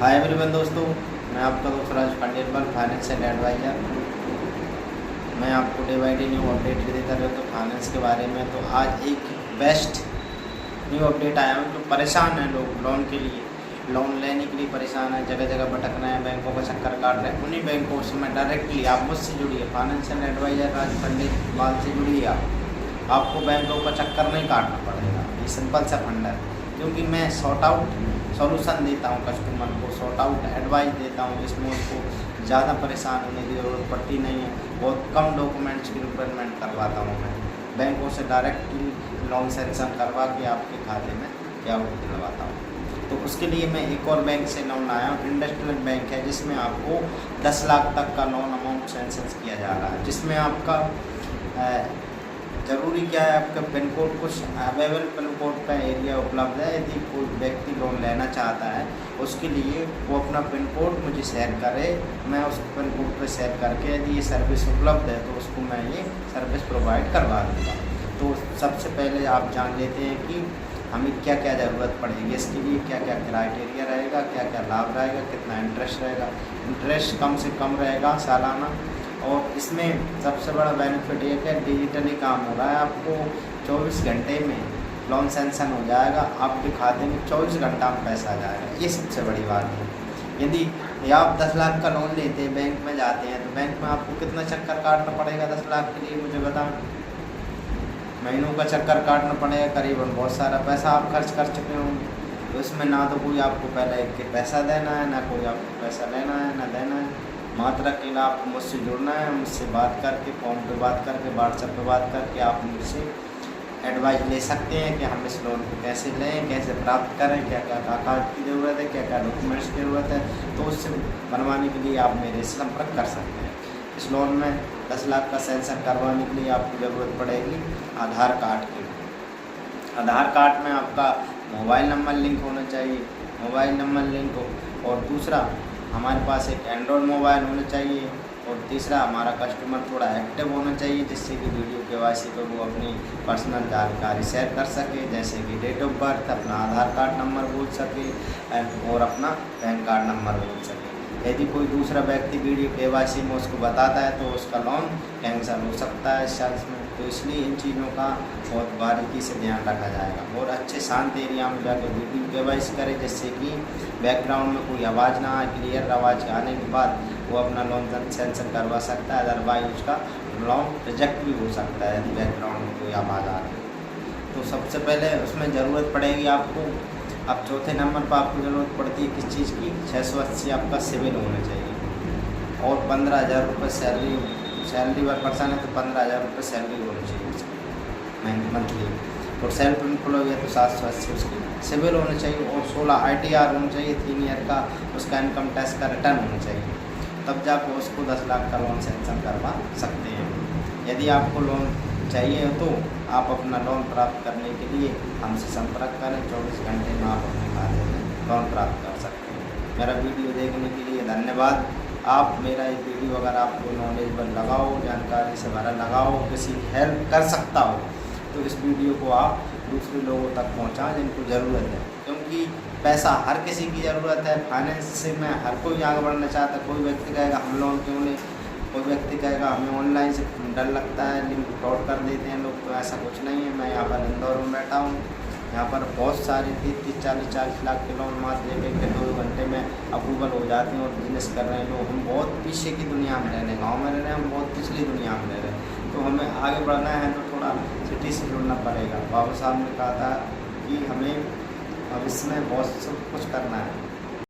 Hi everyone दोस्तों, मैं आपका दोस्त राज खंडेलवाल, फाइनेंशियल एडवाइज़र। मैं आपको day by day new update देता रहता हूँ फाइनेंस के बारे में। तो आज एक बेस्ट न्यू अपडेट आया हूँ। जो परेशान हैं लोग लोन के लिए, लोन लेने के लिए परेशान है, जगह जगह भटक रहे हैं, बैंकों का चक्कर काट रहे हैं, उन्हीं बैंकों से मैं डायरेक्टली आप मुझसे जुड़िए, फाइनेंशियल एडवाइज़र राज खंडेलवाल से जुड़िए। आपको बैंकों का चक्कर नहीं काटना पड़ेगा। ये सिंपल सा फंडा है, क्योंकि मैं सॉर्ट आउट सॉल्यूशन देता हूँ कस्टमर को, सॉर्ट आउट एडवाइस देता हूँ, जिसमें उसको ज़्यादा परेशान होने की ज़रूरत पड़ती नहीं है। बहुत कम डॉक्यूमेंट्स की रिक्वायरमेंट करवाता हूँ मैं, बैंकों से डायरेक्टली लोन सेंक्शन करवा के आपके खाते में क्या दिलवाता हूँ। तो उसके लिए मैं एक और बैंक से लोन आया हूँ, इंडस्ट्रियल बैंक है, जिसमें आपको 10 लाख तक का लोन अमाउंट सेंक्शन किया जा रहा है। जिसमें आपका ज़रूरी क्या है, आपका पिन कोड, कुछ अवेलेबल पिन कोड का एरिया उपलब्ध है। यदि कोई व्यक्ति लोन लेना चाहता है, उसके लिए वो अपना पिन कोड मुझे शेयर करे, मैं उस पिन कोड पर शेयर करके यदि ये सर्विस उपलब्ध है तो उसको मैं ये सर्विस प्रोवाइड करवा दूँगा। तो सबसे पहले आप जान लेते हैं कि हमें क्या क्या ज़रूरत पड़ेगी, इसके लिए क्या क्या क्राइटेरिया रहेगा, क्या क्या लाभ रहेगा, कितना इंटरेस्ट रहेगा। इंटरेस्ट कम से कम रहेगा सालाना, और इसमें सबसे बड़ा बेनिफिट ये है डिजिटली काम हो रहा है। आपको 24 घंटे में लोन सेंक्शन हो जाएगा, आपके खाते में 24 घंटा में पैसा आ जाएगा। ये सबसे बड़ी बात है। यदि आप 10 लाख का लोन लेते हैं, बैंक में जाते हैं, तो बैंक में आपको कितना चक्कर काटना पड़ेगा 10 लाख के लिए, मुझे बताओ। महीनों का चक्कर काटना पड़ेगा, करीबन बहुत सारा पैसा आप खर्च कर चुके होंगे। तो इसमें ना तो कोई आपको पहले एक पैसा देना है, ना कोई आपको पैसा लेना है, ना देना है। मात्र अकेले आपको मुझसे जुड़ना है, मुझसे बात करके, फ़ोन पे बात करके, व्हाट्सएप पे बात करके आप मुझसे एडवाइस ले सकते हैं कि हम इस लोन को कैसे लें, कैसे प्राप्त करें, क्या क्या कागज की ज़रूरत है, क्या क्या डॉक्यूमेंट्स की ज़रूरत है। तो उससे बनवाने के लिए आप मेरे से संपर्क कर सकते हैं। इस लोन में 10 लाख का सेंक्शन करवाने के लिए आपको ज़रूरत पड़ेगी आधार कार्ड की। आधार कार्ड में आपका मोबाइल नंबर लिंक होना चाहिए, मोबाइल नंबर लिंक हो, और दूसरा हमारे पास एक एंड्रॉयड मोबाइल होना चाहिए, और तीसरा हमारा कस्टमर थोड़ा एक्टिव होना चाहिए, जिससे कि वीडियो केवाईसी पर वो अपनी पर्सनल जानकारी शेयर कर सके, जैसे कि डेट ऑफ बर्थ, अपना आधार कार्ड नंबर बोल सके और अपना पैन कार्ड नंबर बोल सके। यदि कोई दूसरा व्यक्ति वीडियो केवाईसी में उसको बताता है तो उसका लोन कैंसिल हो सकता है इस चांस में। तो इसलिए इन चीज़ों का बहुत बारीकी से ध्यान रखा जाएगा, और अच्छे शांत एरिया में जाकर वीडियो केवाईसी करें, जिससे कि बैकग्राउंड में कोई आवाज़ ना आए। क्लियर आवाज़ आने के बाद वो अपना लोन सेंक्शन करवा सकता है, अदरवाइज उसका लोन रिजेक्ट भी हो सकता है यदि बैकग्राउंड में कोई आवाज़ आ रही है। तो सबसे पहले उसमें ज़रूरत पड़ेगी आपको, अब चौथे नंबर पर आपको ज़रूरत पड़ती है किस चीज़ की, 680 आपका सिविल होना चाहिए, और 15,000 रुपये सैलरी पर पर्सन है तो 15,000 रुपये सैलरी होनी चाहिए मंथली, और सेल्फ एम्प्लॉय है तो 780 उसकी सिविल होना चाहिए, और 16 ITR होना चाहिए 3 ईयर का, उसका इनकम टैक्स का रिटर्न होना चाहिए। तब जाकर उसको 10 लाख का लोन सेंक्शन करवा सकते हैं। यदि आपको लोन चाहिए तो आप अपना लोन प्राप्त करने के लिए हमसे संपर्क करें, 24 घंटे में आप अपने खाते में लोन प्राप्त कर सकते हैं। मेरा वीडियो देखने के लिए धन्यवाद। आप मेरा ये वीडियो अगर आपको नॉलेजेबल लगाओ, जानकारी से भरा लगाओ, किसी हेल्प कर सकता हो, तो इस वीडियो को आप दूसरे लोगों तक पहुंचाएं जिनको ज़रूरत है, क्योंकि पैसा हर किसी की ज़रूरत है। फाइनेंस में हर कोई आगे बढ़ना चाहता है। कोई व्यक्ति कहेगा हम लोन क्यों लें, कोई व्यक्ति कहेगा हमें ऑनलाइन से डर लगता है, लिंक फ्रॉड कर देते हैं लोग। तो ऐसा कुछ नहीं है। मैं यहाँ पर इंदौर में बैठा हूँ, यहाँ पर बहुत सारे 30-40 लाख के लोन मात्र 1-2 घंटे में अप्रूवल हो जाते हैं, और बिजनेस कर रहे हैं लोग। हम बहुत पीछे की दुनिया में रह रहे हैं, गाँव में रह रहे हैं, हम बहुत पिछली दुनिया में रह रहे हैं। तो हमें आगे बढ़ना है तो थोड़ा सिटी से जुड़ना पड़ेगा। बाबा साहब ने कहा था कि हमें भविष्य में बहुत सब कुछ करना है।